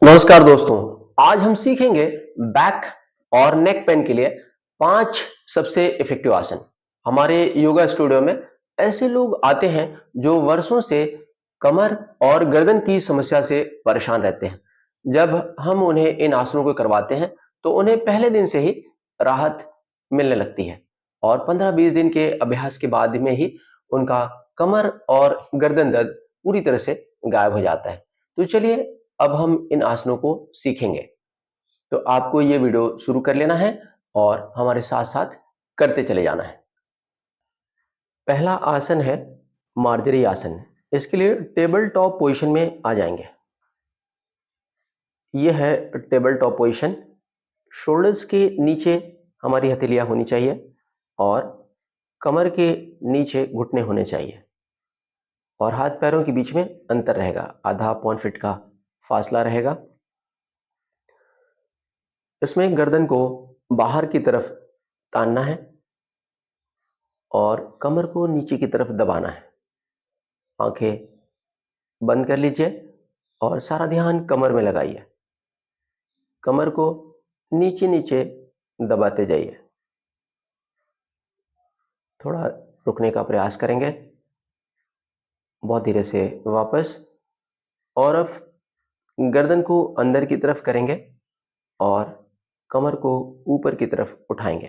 नमस्कार दोस्तों। आज हम सीखेंगे बैक और नेक पेन के लिए 5 सबसे इफेक्टिव आसन। हमारे योगा स्टूडियो में ऐसे लोग आते हैं जो वर्षों से कमर और गर्दन की समस्या से परेशान रहते हैं। जब हम उन्हें इन आसनों को करवाते हैं तो उन्हें पहले दिन से ही राहत मिलने लगती है और 15-20 दिन के अभ्यास के बाद में ही उनका कमर और गर्दन दर्द पूरी तरह से गायब हो जाता है। तो चलिए अब हम इन आसनों को सीखेंगे। तो आपको ये वीडियो शुरू कर लेना है और हमारे साथ-साथ करते चले जाना है। पहला आसन है मार्जरी आसन। इसके लिए टेबल टॉप पोजीशन में आ जाएंगे। ये है टेबल टॉप पोजीशन। शोल्डर्स के नीचे हमारी हथेलियां होनी चाहिए और कमर के नीचे घुटने होने चाहिए और हाथ पैरों के बीच में अंतर रहेगा, आधा पौन फीट का फासला रहेगा। इसमें गर्दन को बाहर की तरफ तानना है और कमर को नीचे की तरफ दबाना है। आंखें बंद कर लीजिए और सारा ध्यान कमर में लगाइए। कमर को नीचे नीचे दबाते जाइए। थोड़ा रुकने का प्रयास करेंगे। बहुत धीरे से वापस। और अब गर्दन को अंदर की तरफ करेंगे और कमर को ऊपर की तरफ उठाएंगे।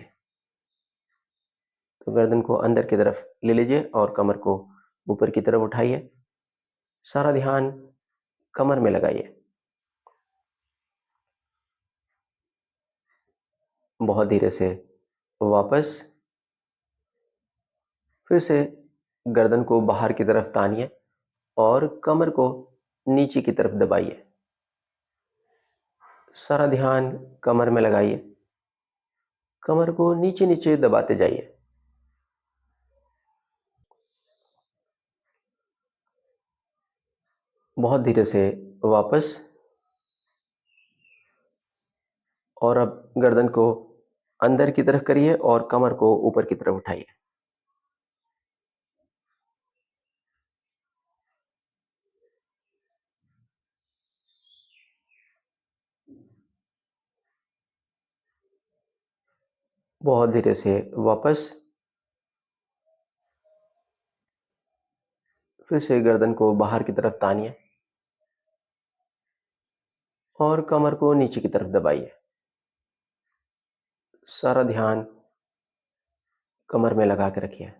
तो गर्दन को अंदर की तरफ ले लीजिए और कमर को ऊपर की तरफ उठाइए। सारा ध्यान कमर में लगाइए। बहुत धीरे से वापस। फिर से गर्दन को बाहर की तरफ तानिए और कमर को नीचे की तरफ दबाइए। सारा ध्यान कमर में लगाइए। कमर को नीचे नीचे दबाते जाइए। बहुत धीरे से वापस। और अब गर्दन को अंदर की तरफ करिए और कमर को ऊपर की तरफ उठाइए। बहुत धीरे से वापस। फिर से गर्दन को बाहर की तरफ तानिए और कमर को नीचे की तरफ दबाइए। सारा ध्यान कमर में लगा के रखिए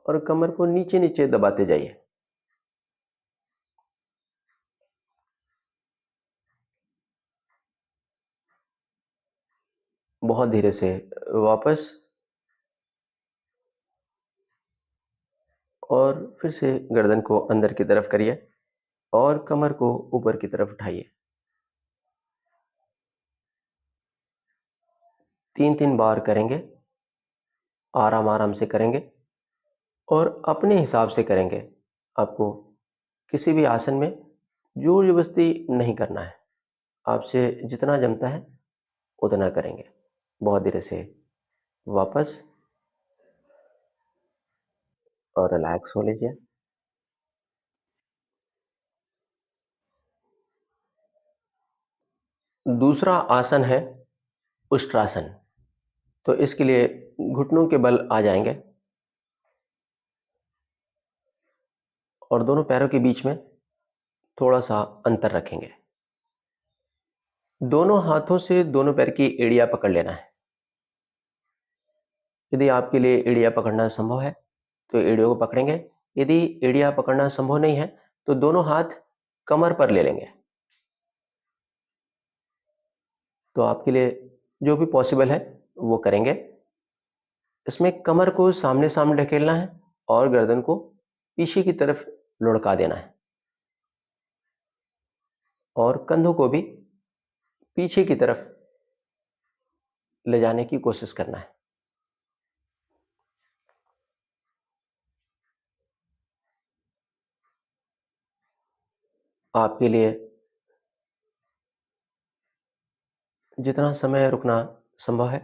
और कमर को नीचे नीचे दबाते जाइए। बहुत धीरे से वापस। और फिर से गर्दन को अंदर की तरफ करिए और कमर को ऊपर की तरफ उठाइए। 3-3 बार करेंगे। आराम आराम से करेंगे और अपने हिसाब से करेंगे। आपको किसी भी आसन में जोर जबरदस्ती नहीं करना है। आपसे जितना जमता है उतना करेंगे। बहुत धीरे से वापस और रिलैक्स हो लीजिए। दूसरा आसन है उष्ट्रासन। तो इसके लिए घुटनों के बल आ जाएंगे और दोनों पैरों के बीच में थोड़ा सा अंतर रखेंगे। दोनों हाथों से दोनों पैर की एड़ियां पकड़ लेना है। यदि आपके लिए एड़ियां पकड़ना संभव है तो एड़ियों को पकड़ेंगे। यदि एड़ियां पकड़ना संभव नहीं है तो दोनों हाथ कमर पर ले लेंगे। तो आपके लिए जो भी पॉसिबल है वो करेंगे। इसमें कमर को सामने सामने ढकेलना है और गर्दन को पीछे की तरफ लुढ़का देना है और कंधों को भी पीछे की तरफ ले जाने की कोशिश करना है। आपके लिए जितना समय रुकना संभव है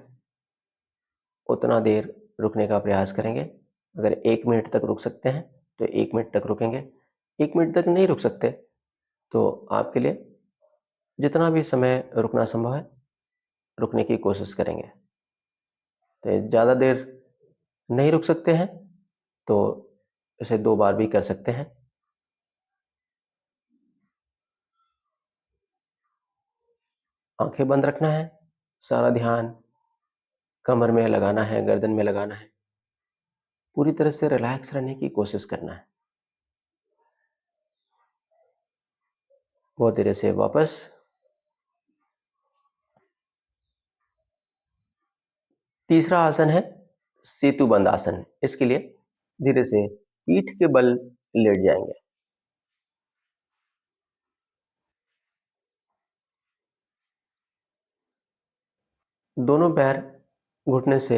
उतना देर रुकने का प्रयास करेंगे। अगर 1 मिनट तक रुक सकते हैं तो 1 मिनट तक रुकेंगे। 1 मिनट तक नहीं रुक सकते तो आपके लिए जितना भी समय रुकना संभव है रुकने की कोशिश करेंगे। तो ज़्यादा देर नहीं रुक सकते हैं तो इसे 2 बार भी कर सकते हैं। आंखें बंद रखना है, सारा ध्यान कमर में लगाना है, गर्दन में लगाना है, पूरी तरह से रिलैक्स रहने की कोशिश करना है। बहुत धीरे से वापस। तीसरा आसन है सेतु बंद आसन। इसके लिए धीरे से पीठ के बल लेट जाएंगे। दोनों पैर घुटने से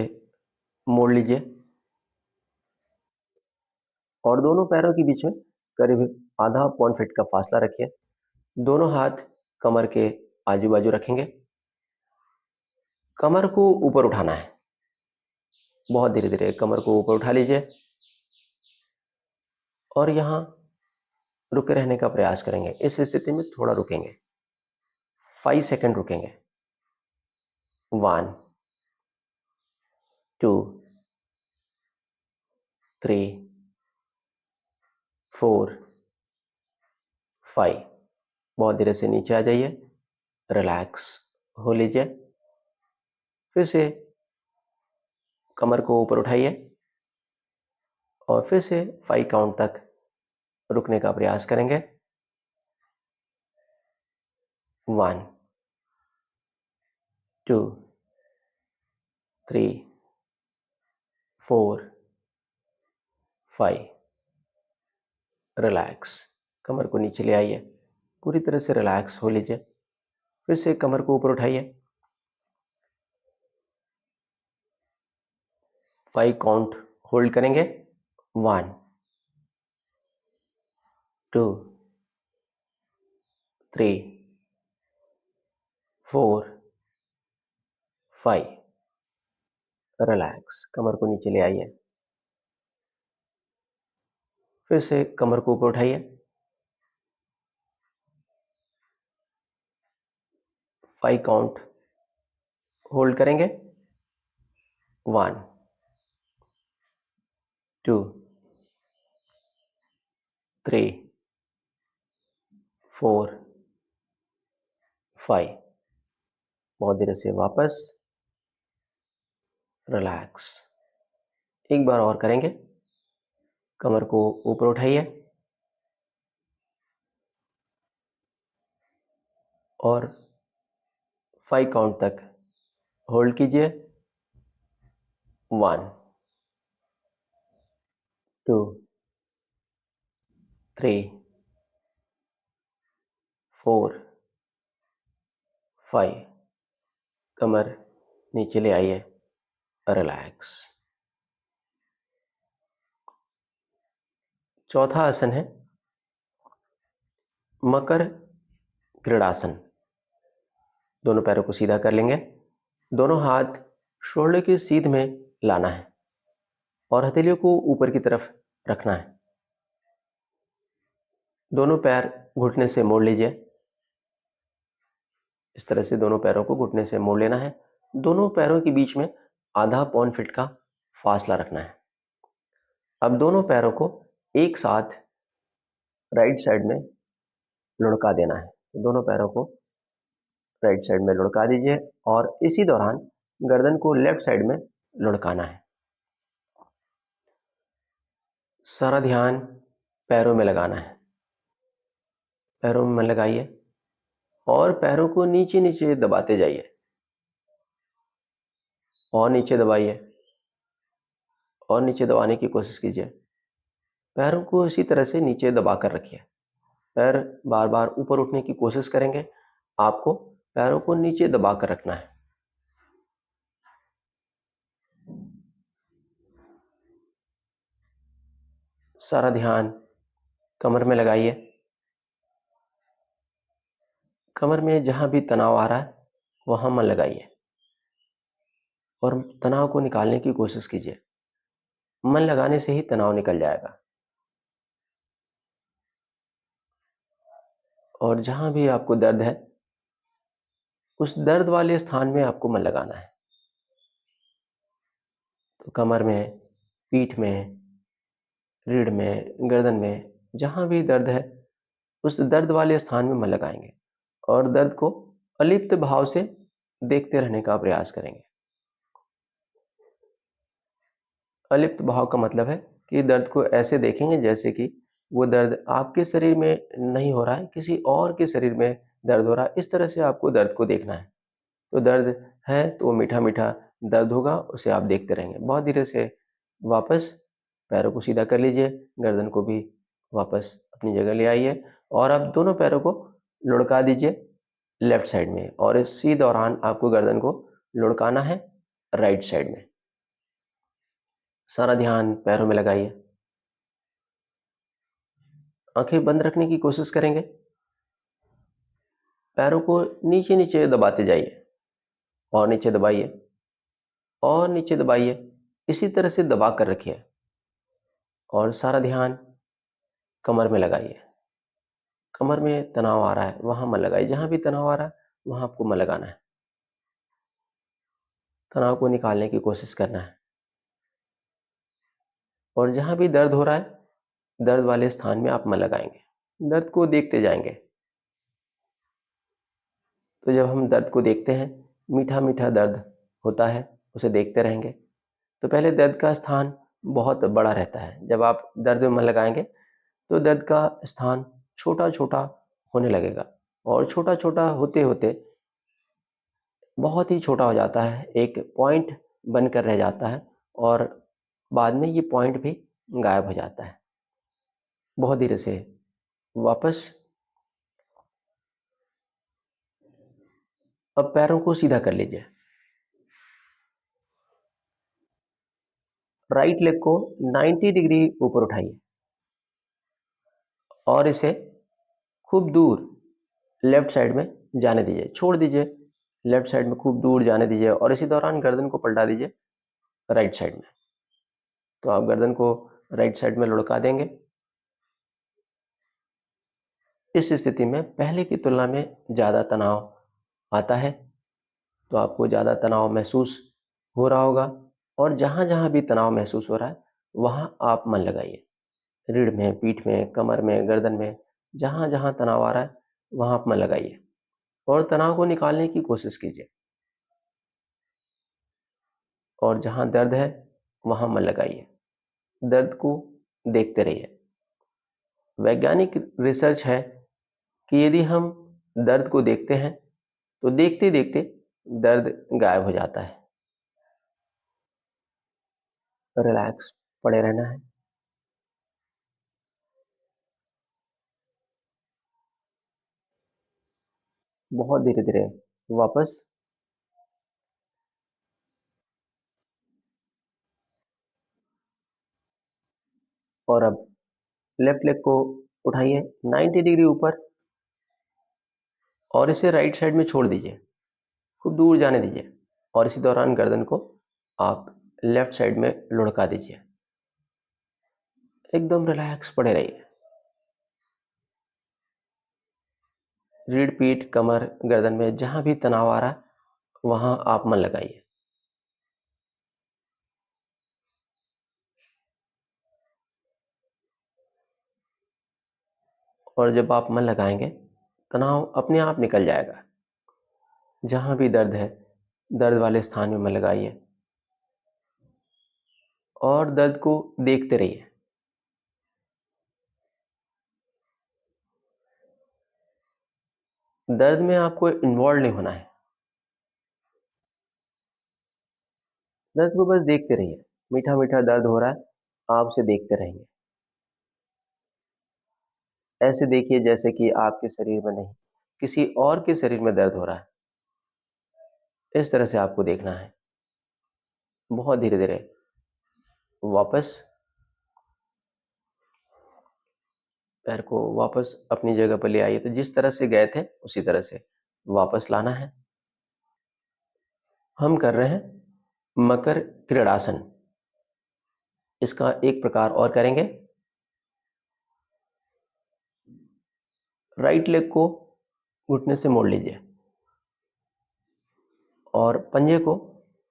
मोड़ लीजिए और दोनों पैरों के बीच में करीब आधा पौन फीट का फासला रखिए। दोनों हाथ कमर के आजू बाजू रखेंगे। कमर को ऊपर उठाना है। बहुत धीरे धीरे कमर को ऊपर उठा लीजिए और यहाँ रुके रहने का प्रयास करेंगे। इस स्थिति में थोड़ा रुकेंगे, 5 सेकंड रुकेंगे। 1 2 3 4 5। बहुत धीरे से नीचे आ जाइए, रिलैक्स हो लीजिए। फिर से कमर को ऊपर उठाइए और फिर से 5 काउंट तक रुकने का प्रयास करेंगे। 1 2 3 4 5। रिलैक्स, कमर को नीचे ले आइए, पूरी तरह से रिलैक्स हो लीजिए। फिर से कमर को ऊपर उठाइए। 5 काउंट होल्ड करेंगे। 1 2 3 4 5। रिलैक्स, कमर को नीचे ले आइए। फिर से कमर को ऊपर उठाइए। 5 काउंट होल्ड करेंगे। 1 2 3 4 5। बहुत धीरे से वापस। रिलैक्स, एक बार और करेंगे। कमर को ऊपर उठाइए और 5 काउंट तक होल्ड कीजिए। 1 2 3 4 5। कमर नीचे ले आइए, रिलैक्स। चौथा आसन है मकर क्रीड़ासन। दोनों पैरों को सीधा कर लेंगे। दोनों हाथ शोल्डर की सीध में लाना है और हथेलियों को ऊपर की तरफ रखना है। दोनों पैर घुटने से मोड़ लीजिए। इस तरह से दोनों पैरों को घुटने से मोड़ लेना है। दोनों पैरों के बीच में आधा पौन फीट का फासला रखना है। अब दोनों पैरों को एक साथ राइट साइड में लुढ़का देना है। दोनों पैरों को राइट साइड में लुढ़का दीजिए और इसी दौरान गर्दन को लेफ्ट साइड में लुढ़काना है। सारा ध्यान पैरों में लगाना है। पैरों में मन लगाइए और पैरों को नीचे नीचे दबाते जाइए और नीचे दबाइए और नीचे दबाने की कोशिश कीजिए। पैरों को इसी तरह से नीचे दबा कर रखिए। पैर बार बार ऊपर उठने की कोशिश करेंगे। आपको पैरों को नीचे दबा कर रखना है। सारा ध्यान कमर में लगाइए। कमर में जहां भी तनाव आ रहा है वहां मन लगाइए और तनाव को निकालने की कोशिश कीजिए। मन लगाने से ही तनाव निकल जाएगा। और जहां भी आपको दर्द है उस दर्द वाले स्थान में आपको मन लगाना है। तो कमर में, पीठ में, रीढ़ में, गर्दन में, जहाँ भी दर्द है, उस दर्द वाले स्थान में मन लगाएंगे और दर्द को अलिप्त भाव से देखते रहने का प्रयास करेंगे। अलिप्त भाव का मतलब है कि दर्द को ऐसे देखेंगे जैसे कि वो दर्द आपके शरीर में नहीं हो रहा है, किसी और के शरीर में दर्द हो रहा है। इस तरह से आपको दर्द को देखना है। तो दर्द है तो वो मीठा मीठा दर्द होगा, उसे आप देखते रहेंगे। बहुत धीरे से वापस पैरों को सीधा कर लीजिए, गर्दन को भी वापस अपनी जगह ले आइए और अब दोनों पैरों को लुढ़का दीजिए लेफ्ट साइड में, और इसी दौरान आपको गर्दन को लुढ़काना है राइट साइड में। सारा ध्यान पैरों में लगाइए। आंखें बंद रखने की कोशिश करेंगे। पैरों को नीचे नीचे दबाते जाइए और नीचे दबाइए और नीचे दबाइए। इसी तरह से दबा कर रखिए और सारा ध्यान कमर में लगाइए। कमर में तनाव आ रहा है वहां मन लगाइए। जहां भी तनाव आ रहा है वहां आपको मन लगाना है। तनाव को निकालने की कोशिश करना है और जहां भी दर्द हो रहा है दर्द वाले स्थान में आप मन लगाएंगे। दर्द को देखते जाएंगे। तो जब हम दर्द को देखते हैं, मीठा मीठा दर्द होता है, उसे देखते रहेंगे। तो पहले दर्द का स्थान बहुत बड़ा रहता है। जब आप दर्द में मन लगाएंगे तो दर्द का स्थान छोटा छोटा होने लगेगा और छोटा छोटा होते होते बहुत ही छोटा हो जाता है, एक पॉइंट बनकर रह जाता है और बाद में ये पॉइंट भी गायब हो जाता है। बहुत धीरे से वापस अब पैरों को सीधा कर लीजिए। राइट लेग को 90 डिग्री ऊपर उठाइए और इसे खूब दूर लेफ्ट साइड में जाने दीजिए, छोड़ दीजिए। लेफ्ट साइड में खूब दूर जाने दीजिए और इसी दौरान गर्दन को पलटा दीजिए राइट साइड में। तो आप गर्दन को राइट साइड में लुढ़का देंगे। इस स्थिति में पहले की तुलना में ज़्यादा तनाव आता है, तो आपको ज़्यादा तनाव महसूस हो रहा होगा और जहाँ जहाँ भी तनाव महसूस हो रहा है वहाँ आप मन लगाइए। रीढ़ में, पीठ में, कमर में, गर्दन में, जहाँ जहाँ तनाव आ रहा है वहाँ आप मन लगाइए और तनाव को निकालने की कोशिश कीजिए और जहाँ दर्द है वहाँ मन लगाइए। दर्द को देखते रहिए। वैज्ञानिक रिसर्च है कि यदि हम दर्द को देखते हैं तो देखते देखते दर्द गायब हो जाता है। रिलैक्स पड़े रहना है। बहुत धीरे धीरे वापस और अब लेफ्ट लेग को उठाइए 90 डिग्री ऊपर और इसे राइट साइड में छोड़ दीजिए, खूब दूर जाने दीजिए और इसी दौरान गर्दन को आप लेफ्ट साइड में लुढ़का दीजिए। एकदम रिलैक्स पड़े रहिए। रीढ़, पीठ, कमर, गर्दन में जहां भी तनाव आ रहा है वहां आप मन लगाइए। और जब आप मन लगाएंगे तनाव अपने आप निकल जाएगा। जहां भी दर्द है दर्द वाले स्थान में मन लगाइए और दर्द को देखते रहिए। दर्द में आपको इन्वॉल्व नहीं होना है। दर्द को बस देखते रहिए। मीठा मीठा दर्द हो रहा है, आप उसे देखते रहेंगे। ऐसे देखिए जैसे कि आपके शरीर में नहीं, किसी और के शरीर में दर्द हो रहा है। इस तरह से आपको देखना है। बहुत धीरे धीरे वापस पैर को वापस अपनी जगह पर ले आइए। तो जिस तरह से गए थे उसी तरह से वापस लाना है। हम कर रहे हैं मकर क्रीड़ासन। इसका एक प्रकार और करेंगे। राइट लेग को घुटने से मोड़ लीजिए और पंजे को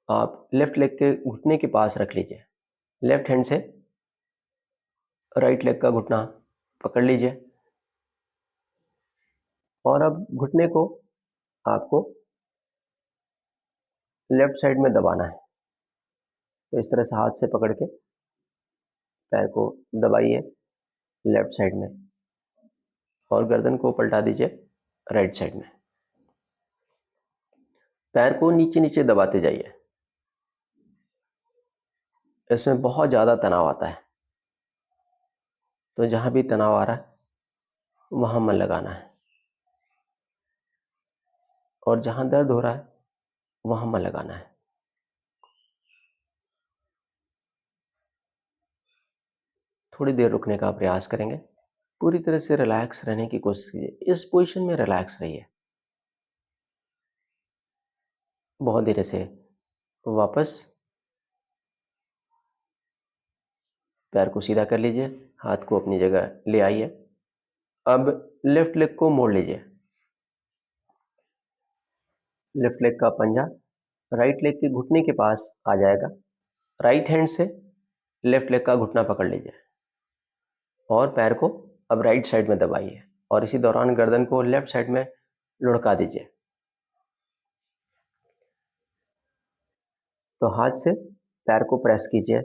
आप लेफ्ट लेग के घुटने के पास रख लीजिए। लेफ्ट हैंड से राइट लेग का घुटना पकड़ लीजिए और अब घुटने को आपको लेफ्ट साइड में दबाना है। तो इस तरह से हाथ से पकड़ के पैर को दबाइए लेफ्ट साइड में और गर्दन को पलटा दीजिए राइट साइड में। पैर को नीचे नीचे दबाते जाइए। इसमें बहुत ज़्यादा तनाव आता है, तो जहाँ भी तनाव आ रहा है वहाँ मन लगाना है और जहाँ दर्द हो रहा है वहाँ मन लगाना है। थोड़ी देर रुकने का प्रयास करेंगे। पूरी तरह से रिलैक्स रहने की कोशिश कीजिए। इस पोजीशन में रिलैक्स रहिए। बहुत धीरे से वापस पैर को सीधा कर लीजिए, हाथ को अपनी जगह ले आइए। अब लेफ्ट लेग को मोड़ लीजिए। लेफ्ट लेग का पंजा राइट लेग के घुटने के पास आ जाएगा। राइट हैंड से लेफ्ट लेग का घुटना पकड़ लीजिए और पैर को अब राइट साइड में दबाइए और इसी दौरान गर्दन को लेफ्ट साइड में लुढ़का दीजिए। तो हाथ से पैर को प्रेस कीजिए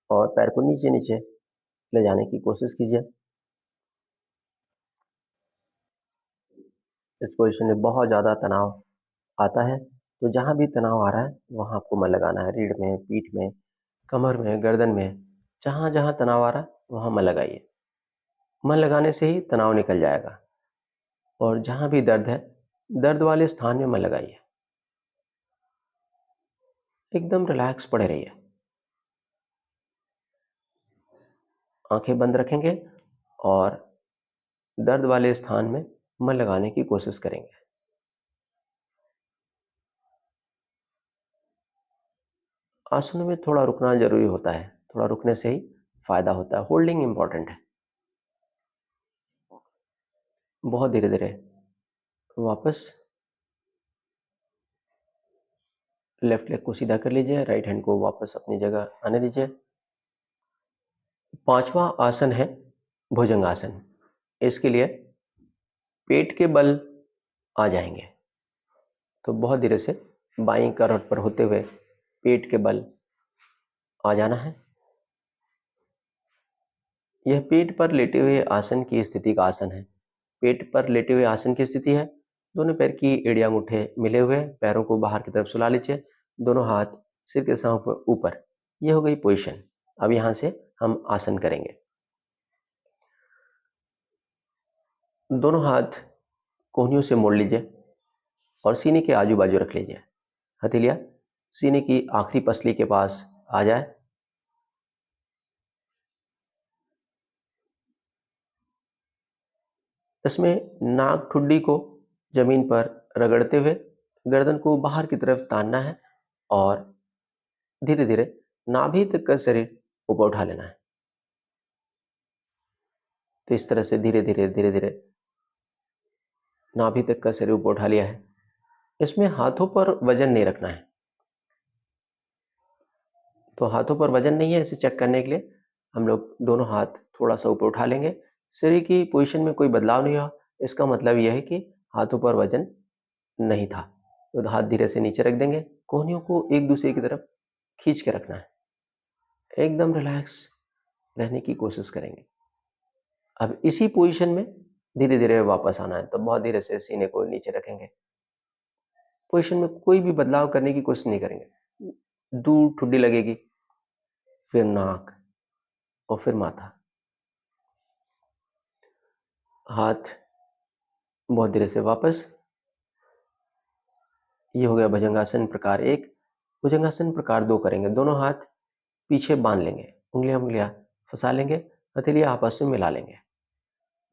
और पैर को नीचे नीचे ले जाने की कोशिश कीजिए। इस पोजीशन में बहुत ज़्यादा तनाव आता है, तो जहाँ भी तनाव आ रहा है वहाँ आपको मन लगाना है। रीढ़ में, पीठ में, कमर में, गर्दन में, जहाँ जहाँ तनाव आ रहा है वहाँ मन लगाइए। मन लगाने से ही तनाव निकल जाएगा और जहाँ भी दर्द है, दर्द वाले स्थान में मन लगाइए। एकदम रिलैक्स पड़े रहिए। आंखें बंद रखेंगे और दर्द वाले स्थान में मन लगाने की कोशिश करेंगे। आसनों में थोड़ा रुकना जरूरी होता है, थोड़ा रुकने से ही फायदा होता है। होल्डिंग इंपॉर्टेंट है। बहुत धीरे धीरे वापस लेफ्ट लेग को सीधा कर लीजिए, राइट हैंड को वापस अपनी जगह आने दीजिए। पांचवा आसन है भुजंगासन। इसके लिए पेट के बल आ जाएंगे, तो बहुत धीरे से बाईं करवट पर होते हुए पेट के बल आ जाना है। यह पेट पर लेटे हुए आसन की स्थिति का आसन है। पेट पर लेटे हुए आसन की स्थिति है। दोनों पैर की एड़ी अंगूठे मिले हुए, पैरों को बाहर की तरफ सुला लीजिए, दोनों हाथ सिर के सांप ऊपर। यह हो गई पोजीशन। अब यहां से हम आसन करेंगे। दोनों हाथ कोहनियों से मोड़ लीजिए और सीने के आजू बाजू रख लीजिए। हथेलियां सीने की आखिरी पसली के पास आ जाए। इसमें नाक ठुड्डी को जमीन पर रगड़ते हुए गर्दन को बाहर की तरफ तानना है और धीरे धीरे नाभि तक का शरीर ऊपर उठा लेना है। तो इस तरह से धीरे धीरे धीरे धीरे नाभि तक का शरीर ऊपर उठा लिया है। इसमें हाथों पर वजन नहीं रखना है। तो हाथों पर वजन नहीं है, इसे चेक करने के लिए हम लोग दोनों हाथ थोड़ा सा ऊपर उठा लेंगे। शरीर की पोजीशन में कोई बदलाव नहीं हुआ, इसका मतलब यह है कि हाथों पर वजन नहीं था। तो हाथ धीरे से नीचे रख देंगे। कोहनियों को एक दूसरे की तरफ खींच के रखना है। एकदम रिलैक्स रहने की कोशिश करेंगे। अब इसी पोजीशन में धीरे धीरे वापस आना है, तो बहुत धीरे से सीने को नीचे रखेंगे। पोजीशन में कोई भी बदलाव करने की कोशिश नहीं करेंगे। दूर ठुड्डी लगेगी, फिर नाक और फिर माथा। हाथ बहुत धीरे से वापस। ये हो गया भुजंगासन प्रकार एक। भुजंगासन प्रकार दो करेंगे। दोनों हाथ पीछे बांध लेंगे, उंगलियां उंगलियां फंसा लेंगे, हथेलियां आपस में मिला लेंगे।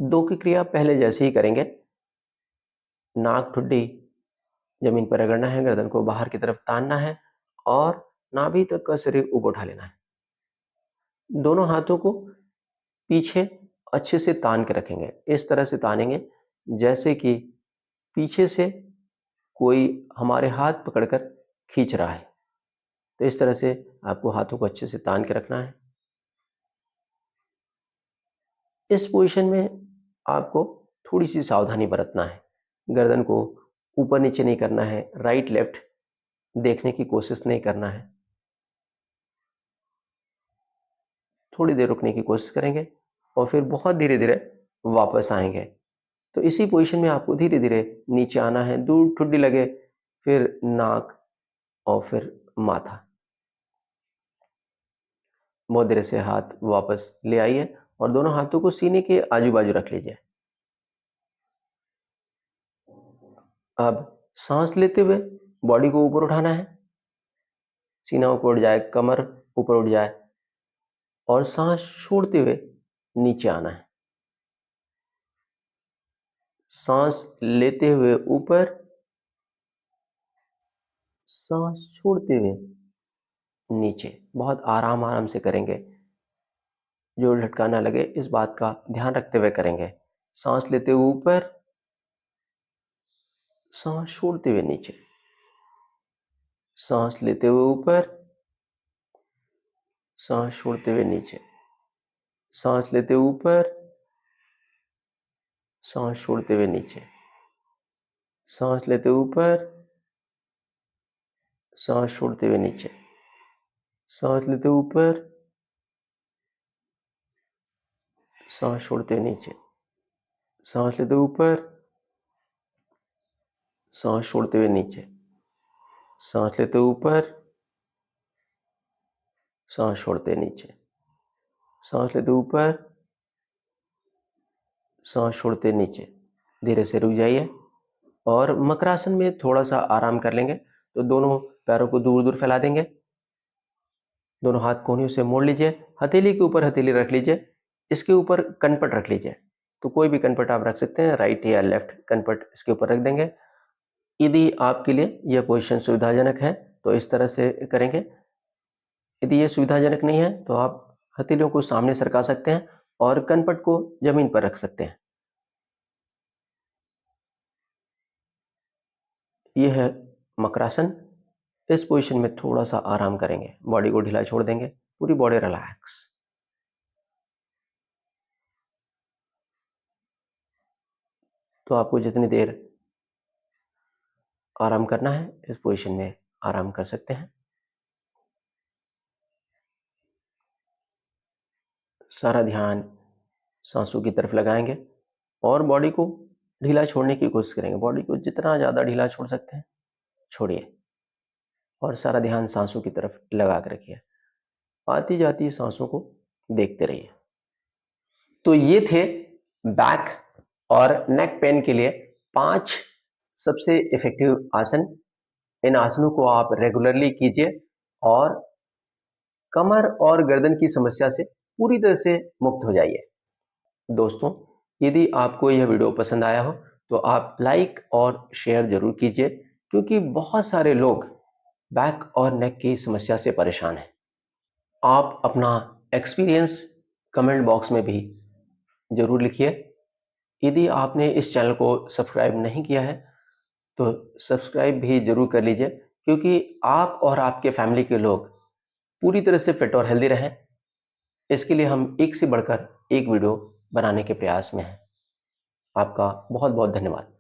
दो की क्रिया पहले जैसे ही करेंगे। नाक ठुड्डी जमीन पर रगड़ना है, गर्दन को बाहर की तरफ तानना है और नाभि तक का शरीर ऊपर उठा लेना है। दोनों हाथों को पीछे अच्छे से तान के रखेंगे। इस तरह से तानेंगे जैसे कि पीछे से कोई हमारे हाथ पकड़कर खींच रहा है। तो इस तरह से आपको हाथों को अच्छे से तान के रखना है। इस पोजीशन में आपको थोड़ी सी सावधानी बरतना है। गर्दन को ऊपर नीचे नहीं करना है, राइट लेफ्ट देखने की कोशिश नहीं करना है। थोड़ी देर रुकने की कोशिश करेंगे और फिर बहुत धीरे धीरे वापस आएंगे। तो इसी पोजीशन में आपको धीरे धीरे नीचे आना है, दूर ठुड्डी लगे, फिर नाक और फिर माथा। बहुत धीरे से हाथ वापस ले आइए और दोनों हाथों को सीने के आजू बाजू रख लीजिए। अब सांस लेते हुए बॉडी को ऊपर उठाना है, सीना ऊपर उठ जाए, कमर ऊपर उठ जाए और सांस छोड़ते हुए नीचे आना है। सांस लेते हुए ऊपर, सांस छोड़ते हुए नीचे। बहुत आराम आराम से करेंगे, जोर झटका ना लगे इस बात का ध्यान रखते हुए करेंगे। सांस लेते हुए ऊपर, सांस छोड़ते हुए नीचे। सांस लेते हुए ऊपर, सांस छोड़ते हुए नीचे। सांस लेते हुए ऊपर, सांस छोड़ते हुए नीचे। सांस लेते हुए ऊपर, सांस छोड़ते हुए नीचे। सांस लेते हुए ऊपर, सांस छोड़ते हुए नीचे। सांस लेते हुए ऊपर, सांस छोड़ते हुए नीचे। सांस लेते हुए ऊपर, सांस छोड़ते नीचे। सांस लेते ऊपर, सांस छोड़ते नीचे। धीरे से रुक जाइए और मकरासन में थोड़ा सा आराम कर लेंगे। तो दोनों पैरों को दूर दूर फैला देंगे, दोनों हाथ कोहनियों से मोड़ लीजिए, हथेली के ऊपर हथेली रख लीजिए, इसके ऊपर कनपट रख लीजिए। तो कोई भी कनपट आप रख सकते हैं, राइट या लेफ्ट कनपट इसके ऊपर रख देंगे। यदि आपके लिए यह पोजीशन सुविधाजनक है तो इस तरह से करेंगे। यदि ये सुविधाजनक नहीं है तो आप हथेलियों को सामने सरका सकते हैं और कनपट को जमीन पर रख सकते हैं। यह है मकरासन। इस पोजीशन में थोड़ा सा आराम करेंगे, बॉडी को ढीला छोड़ देंगे, पूरी बॉडी रिलैक्स। तो आपको जितनी देर आराम करना है इस पोजीशन में आराम कर सकते हैं। सारा ध्यान सांसों की तरफ लगाएंगे और बॉडी को ढीला छोड़ने की कोशिश करेंगे। बॉडी को जितना ज़्यादा ढीला छोड़ सकते हैं छोड़िए और सारा ध्यान सांसों की तरफ लगा कर रखिए। आती जाती सांसों को देखते रहिए। तो ये थे बैक और नेक पेन के लिए 5 सबसे इफेक्टिव आसन। इन आसनों को आप रेगुलरली कीजिए और कमर और गर्दन की समस्या से पूरी तरह से मुक्त हो जाइए। दोस्तों, यदि आपको यह वीडियो पसंद आया हो तो आप लाइक और शेयर जरूर कीजिए, क्योंकि बहुत सारे लोग बैक और नेक की समस्या से परेशान हैं। आप अपना एक्सपीरियंस कमेंट बॉक्स में भी जरूर लिखिए। यदि आपने इस चैनल को सब्सक्राइब नहीं किया है तो सब्सक्राइब भी जरूर कर लीजिए, क्योंकि आप और आपके फैमिली के लोग पूरी तरह से फिट और हेल्दी रहें, इसके लिए हम एक से बढ़कर एक वीडियो बनाने के प्रयास में हैं। आपका बहुत बहुत धन्यवाद।